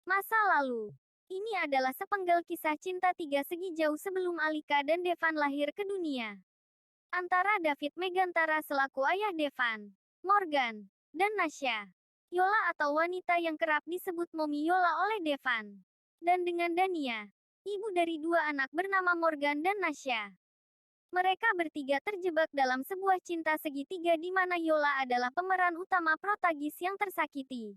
Masa lalu. Ini adalah sepenggal kisah cinta tiga segi jauh sebelum Alika dan Devan lahir ke dunia. Antara David Megantara selaku ayah Devan, Morgan, dan Nasya. Yola atau wanita yang kerap disebut Momi Yola oleh Devan. Dan dengan Dania, ibu dari dua anak bernama Morgan dan Nasya. Mereka bertiga terjebak dalam sebuah cinta segitiga di mana Yola adalah pemeran utama protagonis yang tersakiti.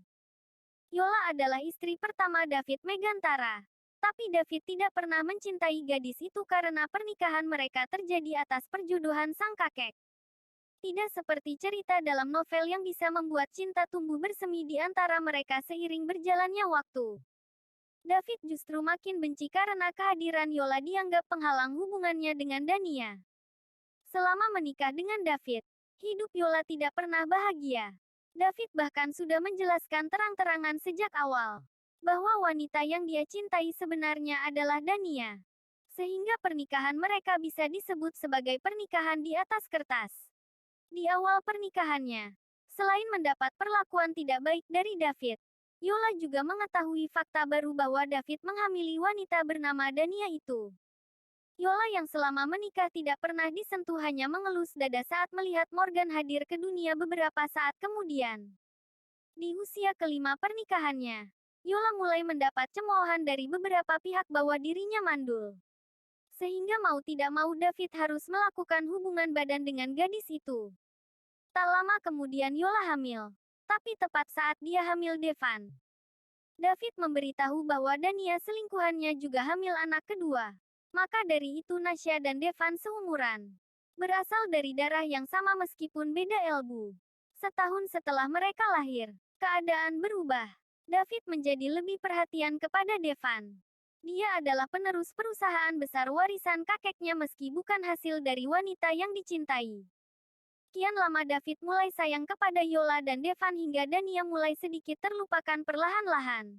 Yola adalah istri pertama David Megantara. Tapi David tidak pernah mencintai gadis itu karena pernikahan mereka terjadi atas perjodohan sang kakek. Tidak seperti cerita dalam novel yang bisa membuat cinta tumbuh bersemi di antara mereka seiring berjalannya waktu. David justru makin benci karena kehadiran Yola dianggap penghalang hubungannya dengan Dania. Selama menikah dengan David, hidup Yola tidak pernah bahagia. David bahkan sudah menjelaskan terang-terangan sejak awal bahwa wanita yang dia cintai sebenarnya adalah Dania. Sehingga pernikahan mereka bisa disebut sebagai pernikahan di atas kertas. Di awal pernikahannya, selain mendapat perlakuan tidak baik dari David, Yola juga mengetahui fakta baru bahwa David menghamili wanita bernama Dania itu. Yola yang selama menikah tidak pernah disentuh hanya mengelus dada saat melihat Morgan hadir ke dunia beberapa saat kemudian. Di usia kelima pernikahannya, Yola mulai mendapat cemoohan dari beberapa pihak bahwa dirinya mandul. Sehingga mau tidak mau David harus melakukan hubungan badan dengan gadis itu. Tak lama kemudian Yola hamil. Tapi tepat saat dia hamil Devan, David memberitahu bahwa Dania selingkuhannya juga hamil anak kedua. Maka dari itu Nasya dan Devan seumuran. Berasal dari darah yang sama meskipun beda ilmu. Setahun setelah mereka lahir, keadaan berubah. David menjadi lebih perhatian kepada Devan. Dia adalah penerus perusahaan besar warisan kakeknya meski bukan hasil dari wanita yang dicintai. Kian lama David mulai sayang kepada Yola dan Devan hingga Dania mulai sedikit terlupakan perlahan-lahan.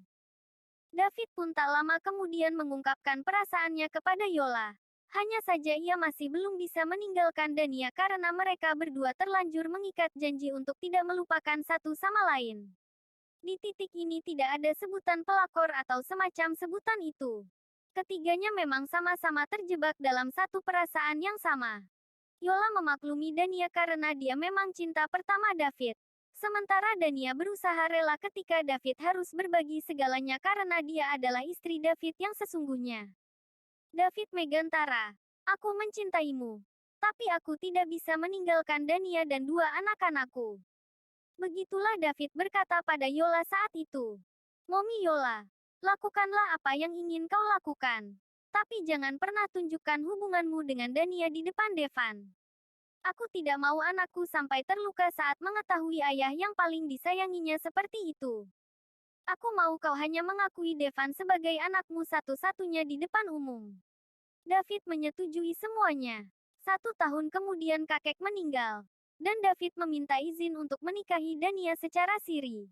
David pun tak lama kemudian mengungkapkan perasaannya kepada Yola. Hanya saja ia masih belum bisa meninggalkan Dania karena mereka berdua terlanjur mengikat janji untuk tidak melupakan satu sama lain. Di titik ini tidak ada sebutan pelakor atau semacam sebutan itu. Ketiganya memang sama-sama terjebak dalam satu perasaan yang sama. Yola memaklumi Dania karena dia memang cinta pertama David. Sementara Dania berusaha rela ketika David harus berbagi segalanya karena dia adalah istri David yang sesungguhnya. David Megantara, aku mencintaimu. Tapi aku tidak bisa meninggalkan Dania dan dua anak-anakku. Begitulah David berkata pada Yola saat itu. Momi Yola, lakukanlah apa yang ingin kau lakukan. Tapi jangan pernah tunjukkan hubunganmu dengan Dania di depan Devan. Aku tidak mau anakku sampai terluka saat mengetahui ayah yang paling disayanginya seperti itu. Aku mau kau hanya mengakui Devan sebagai anakmu satu-satunya di depan umum. David menyetujui semuanya. 1 tahun kemudian kakek meninggal. Dan David meminta izin untuk menikahi Dania secara siri.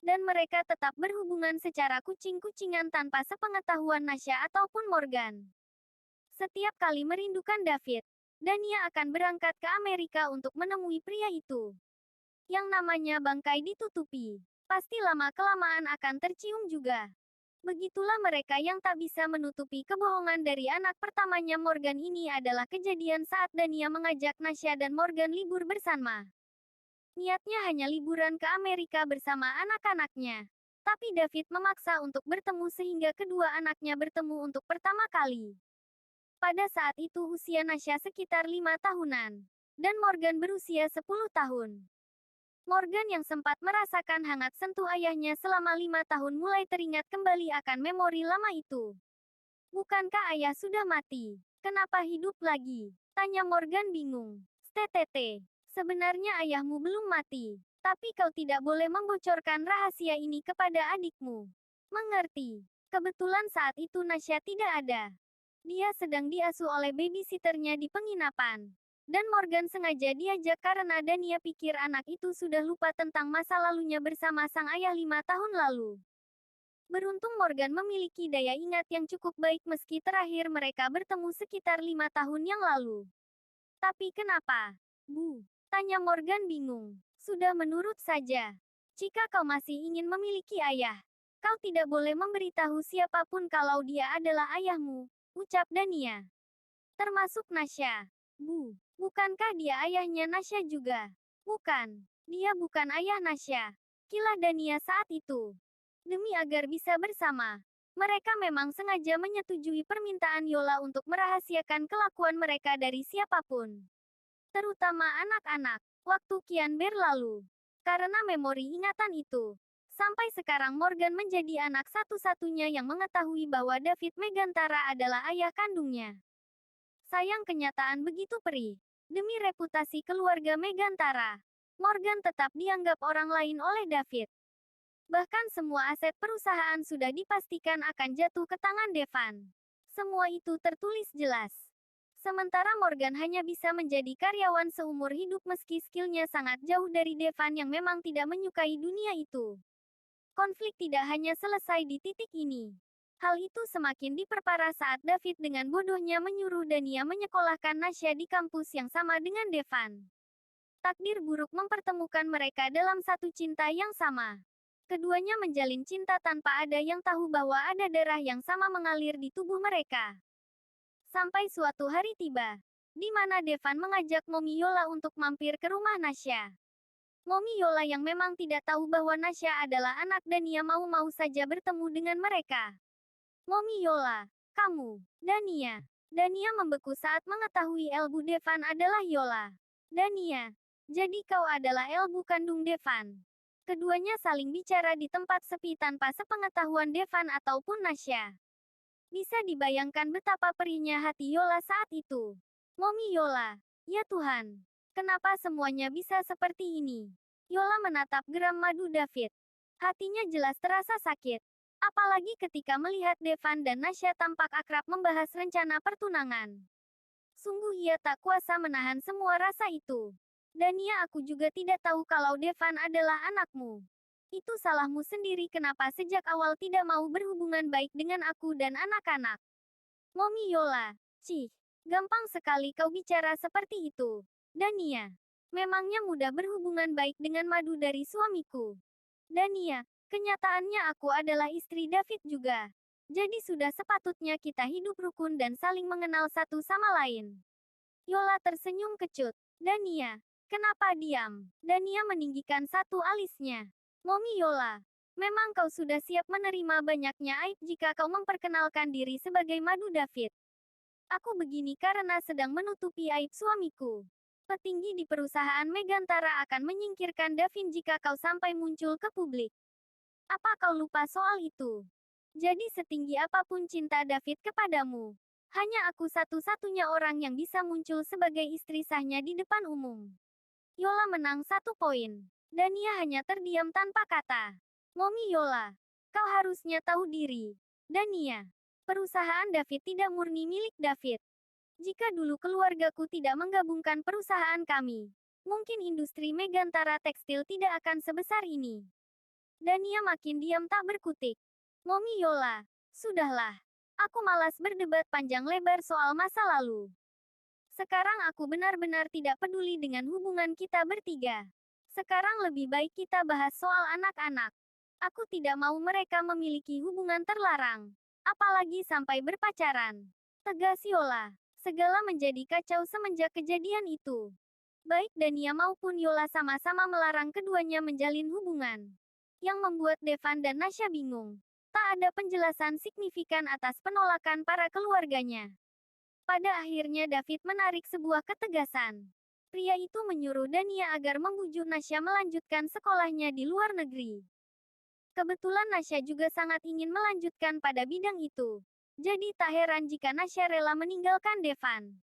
Dan mereka tetap berhubungan secara kucing-kucingan tanpa sepengetahuan Nasya ataupun Morgan. Setiap kali merindukan David, Dania akan berangkat ke Amerika untuk menemui pria itu. Yang namanya bangkai ditutupi. Pasti lama-kelamaan akan tercium juga. Begitulah mereka yang tak bisa menutupi kebohongan dari anak pertamanya Morgan ini adalah kejadian saat Dania mengajak Nasya dan Morgan libur bersama. Niatnya hanya liburan ke Amerika bersama anak-anaknya. Tapi David memaksa untuk bertemu sehingga kedua anaknya bertemu untuk pertama kali. Pada saat itu usia Nasya sekitar 5 tahunan. Dan Morgan berusia 10 tahun. Morgan yang sempat merasakan hangat sentuh ayahnya selama 5 tahun mulai teringat kembali akan memori lama itu. Bukankah ayah sudah mati? Kenapa hidup lagi? Tanya Morgan bingung. TTT. Sebenarnya ayahmu belum mati. Tapi kau tidak boleh membocorkan rahasia ini kepada adikmu. Mengerti? Kebetulan saat itu Nasya tidak ada. Dia sedang diasuh oleh babysitternya di penginapan. Dan Morgan sengaja diajak karena Dania pikir anak itu sudah lupa tentang masa lalunya bersama sang ayah 5 tahun lalu. Beruntung Morgan memiliki daya ingat yang cukup baik meski terakhir mereka bertemu sekitar 5 tahun yang lalu. Tapi kenapa? Bu, tanya Morgan bingung. Sudah menurut saja. Jika kau masih ingin memiliki ayah, Kau tidak boleh memberitahu siapapun kalau dia adalah ayahmu, ucap Dania. Termasuk Nasya. Bu, bukankah dia ayahnya Nasya juga? Bukan. Dia bukan ayah Nasya. Kilah Dania saat itu. Demi agar bisa bersama. Mereka memang sengaja menyetujui permintaan Yola untuk merahasiakan kelakuan mereka dari siapapun. Terutama anak-anak. Waktu kian berlalu. Karena memori ingatan itu. Sampai sekarang Morgan menjadi anak satu-satunya yang mengetahui bahwa David Megantara adalah ayah kandungnya. Sayang kenyataan begitu perih. Demi reputasi keluarga Megantara, Morgan tetap dianggap orang lain oleh David. Bahkan semua aset perusahaan sudah dipastikan akan jatuh ke tangan Devan. Semua itu tertulis jelas. Sementara Morgan hanya bisa menjadi karyawan seumur hidup meski skillnya sangat jauh dari Devan yang memang tidak menyukai dunia itu. Konflik tidak hanya selesai di titik ini. Hal itu semakin diperparah saat David dengan bodohnya menyuruh Dania menyekolahkan Nasya di kampus yang sama dengan Devan. Takdir buruk mempertemukan mereka dalam satu cinta yang sama. Keduanya menjalin cinta tanpa ada yang tahu bahwa ada darah yang sama mengalir di tubuh mereka. Sampai suatu hari tiba, di mana Devan mengajak Momi Yola untuk mampir ke rumah Nasya. Momi Yola yang memang tidak tahu bahwa Nasya adalah anak Dania mau-mau saja bertemu dengan mereka. Momi Yola, kamu, Dania. Dania membeku saat mengetahui Elbu Devan adalah Yola. Dania, jadi kau adalah Elbu kandung Devan. Keduanya saling bicara di tempat sepi tanpa sepengetahuan Devan ataupun Nasya. Bisa dibayangkan betapa perihnya hati Yola saat itu. Momi Yola, ya Tuhan, kenapa semuanya bisa seperti ini? Yola menatap geram madu David. Hatinya jelas terasa sakit. Apalagi ketika melihat Devan dan Nasya tampak akrab membahas rencana pertunangan. Sungguh ia tak kuasa menahan semua rasa itu. Dania, aku juga tidak tahu kalau Devan adalah anakmu. Itu salahmu sendiri kenapa sejak awal tidak mau berhubungan baik dengan aku dan anak-anak. Momi Yola, cih, gampang sekali kau bicara seperti itu. Dania, memangnya mudah berhubungan baik dengan madu dari suamiku. Dania, kenyataannya aku adalah istri David juga. Jadi sudah sepatutnya kita hidup rukun dan saling mengenal satu sama lain. Yola tersenyum kecut. Dania, kenapa diam? Dania meninggikan satu alisnya. Momi Yola, memang kau sudah siap menerima banyaknya aib jika kau memperkenalkan diri sebagai madu David. Aku begini karena sedang menutupi aib suamiku. Petinggi di perusahaan Megantara akan menyingkirkan Davin jika kau sampai muncul ke publik. Apa kau lupa soal itu? Jadi setinggi apapun cinta David kepadamu, hanya aku satu-satunya orang yang bisa muncul sebagai istri sahnya di depan umum. Yola menang 1 poin. Dania hanya terdiam tanpa kata. Momi Yola, kau harusnya tahu diri. Dania, perusahaan David tidak murni milik David. Jika dulu keluargaku tidak menggabungkan perusahaan kami, mungkin industri Megantara tekstil tidak akan sebesar ini. Dania makin diam tak berkutik. Momi Yola, sudahlah. Aku malas berdebat panjang lebar soal masa lalu. Sekarang aku benar-benar tidak peduli dengan hubungan kita bertiga. Sekarang lebih baik kita bahas soal anak-anak. Aku tidak mau mereka memiliki hubungan terlarang. Apalagi sampai berpacaran. Tegas Yola. Segala menjadi kacau semenjak kejadian itu. Baik Dania maupun Yola sama-sama melarang keduanya menjalin hubungan. Yang membuat Devan dan Nasya bingung. Tak ada penjelasan signifikan atas penolakan para keluarganya. Pada akhirnya David menarik sebuah ketegasan. Pria itu menyuruh Dania agar membujuk Nasya melanjutkan sekolahnya di luar negeri. Kebetulan Nasya juga sangat ingin melanjutkan pada bidang itu. Jadi tak heran jika Nasya rela meninggalkan Devan.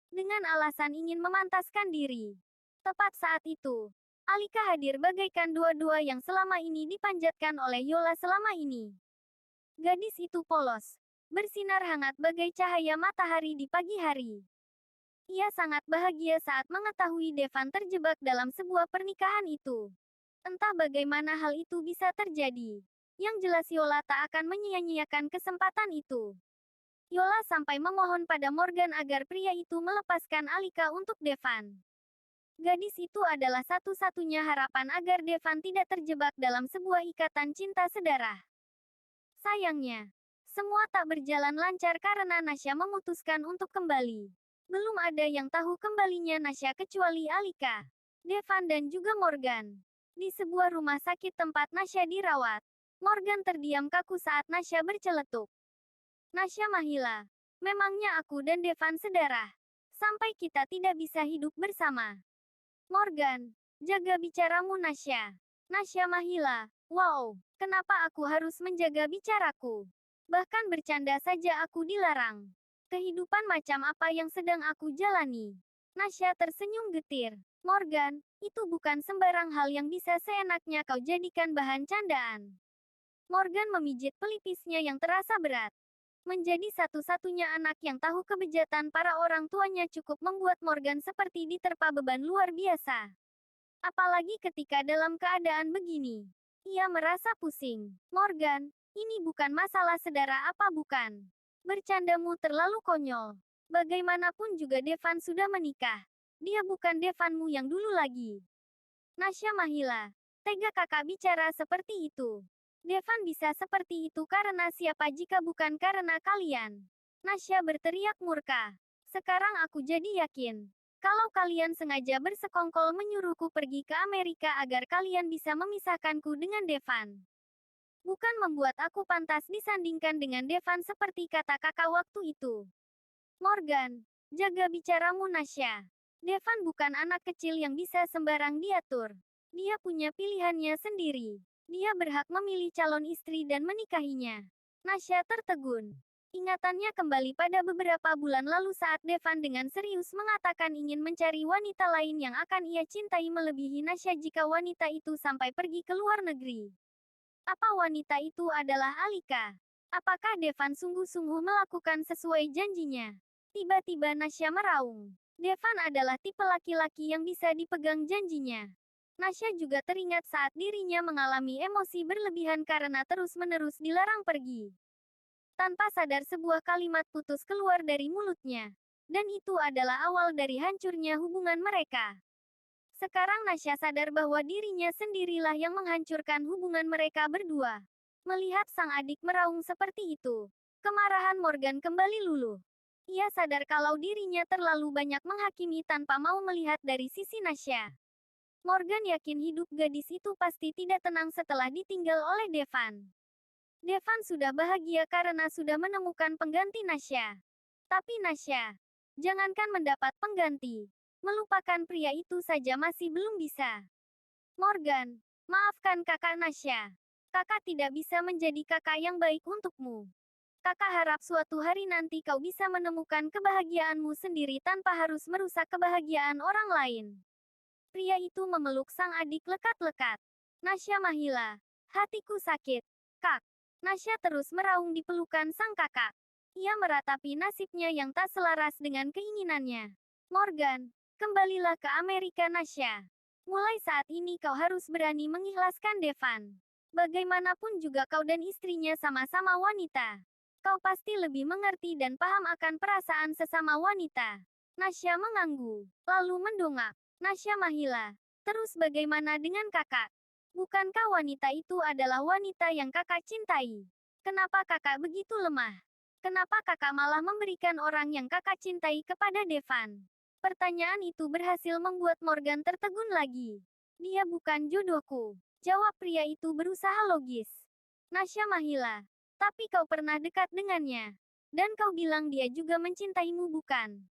Dengan alasan ingin memantaskan diri. Tepat saat itu, Alika hadir bagaikan dua-dua yang selama ini dipanjatkan oleh Yola selama ini. Gadis itu polos, bersinar hangat bagai cahaya matahari di pagi hari. Ia sangat bahagia saat mengetahui Devan terjebak dalam sebuah pernikahan itu. Entah bagaimana hal itu bisa terjadi. Yang jelas Yola tak akan menyia-nyiakan kesempatan itu. Yola sampai memohon pada Morgan agar pria itu melepaskan Alika untuk Devan. Gadis itu adalah satu-satunya harapan agar Devan tidak terjebak dalam sebuah ikatan cinta sedarah. Sayangnya, semua tak berjalan lancar karena Nasya memutuskan untuk kembali. Belum ada yang tahu kembalinya Nasya kecuali Alika, Devan dan juga Morgan. Di sebuah rumah sakit tempat Nasya dirawat, Morgan terdiam kaku saat Nasya berceletuk. Nasya Mahila, memangnya aku dan Devan sedarah? Sampai kita tidak bisa hidup bersama. Morgan, jaga bicaramu Nasya. Nasya Mahila, wow, kenapa aku harus menjaga bicaraku? Bahkan bercanda saja aku dilarang. Kehidupan macam apa yang sedang aku jalani? Nasya tersenyum getir. Morgan, itu bukan sembarang hal yang bisa seenaknya kau jadikan bahan candaan. Morgan memijit pelipisnya yang terasa berat. Menjadi satu-satunya anak yang tahu kebejatan para orang tuanya cukup membuat Morgan seperti diterpa beban luar biasa. Apalagi ketika dalam keadaan begini. Ia merasa pusing. Morgan, ini bukan masalah sedara apa bukan? Bercandamu terlalu konyol. Bagaimanapun juga Devan sudah menikah. Dia bukan Devanmu yang dulu lagi. Nasya Mahila, tega kakak bicara seperti itu. Devan bisa seperti itu karena siapa jika bukan karena kalian? Nasya berteriak murka. Sekarang aku jadi yakin. Kalau kalian sengaja bersekongkol menyuruhku pergi ke Amerika agar kalian bisa memisahkanku dengan Devan. Bukan membuat aku pantas disandingkan dengan Devan seperti kata kakak waktu itu. Morgan, jaga bicaramu Nasya. Devan bukan anak kecil yang bisa sembarang diatur. Dia punya pilihannya sendiri. Dia berhak memilih calon istri dan menikahinya. Nasya tertegun. Ingatannya kembali pada beberapa bulan lalu saat Devan dengan serius mengatakan ingin mencari wanita lain yang akan ia cintai melebihi Nasya jika wanita itu sampai pergi ke luar negeri. Apa wanita itu adalah Alika? Apakah Devan sungguh-sungguh melakukan sesuai janjinya? Tiba-tiba Nasya meraung. Devan adalah tipe laki-laki yang bisa dipegang janjinya. Nasya juga teringat saat dirinya mengalami emosi berlebihan karena terus-menerus dilarang pergi. Tanpa sadar sebuah kalimat putus keluar dari mulutnya. Dan itu adalah awal dari hancurnya hubungan mereka. Sekarang Nasya sadar bahwa dirinya sendirilah yang menghancurkan hubungan mereka berdua. Melihat sang adik meraung seperti itu, kemarahan Morgan kembali luluh. Ia sadar kalau dirinya terlalu banyak menghakimi tanpa mau melihat dari sisi Nasya. Morgan yakin hidup gadis itu pasti tidak tenang setelah ditinggal oleh Devan. Devan sudah bahagia karena sudah menemukan pengganti Nasya. Tapi Nasya, jangankan mendapat pengganti. Melupakan pria itu saja masih belum bisa. Morgan, maafkan kakak Nasya. Kakak tidak bisa menjadi kakak yang baik untukmu. Kakak harap suatu hari nanti kau bisa menemukan kebahagiaanmu sendiri tanpa harus merusak kebahagiaan orang lain. Pria itu memeluk sang adik lekat-lekat. Nasya Mahila, hatiku sakit. Kak. Nasya terus meraung di pelukan sang kakak. Ia meratapi nasibnya yang tak selaras dengan keinginannya. Morgan, kembalilah ke Amerika Nasya. Mulai saat ini kau harus berani mengikhlaskan Devan. Bagaimanapun juga kau dan istrinya sama-sama wanita. Kau pasti lebih mengerti dan paham akan perasaan sesama wanita. Nasya mengangguk, lalu mendongak. Nasya Mahila, terus bagaimana dengan kakak? Bukankah wanita itu adalah wanita yang kakak cintai? Kenapa kakak begitu lemah? Kenapa kakak malah memberikan orang yang kakak cintai kepada Devan? Pertanyaan itu berhasil membuat Morgan tertegun lagi. Dia bukan jodohku. Jawab pria itu berusaha logis. Nasya Mahila. Tapi kau pernah dekat dengannya. Dan kau bilang dia juga mencintaimu bukan?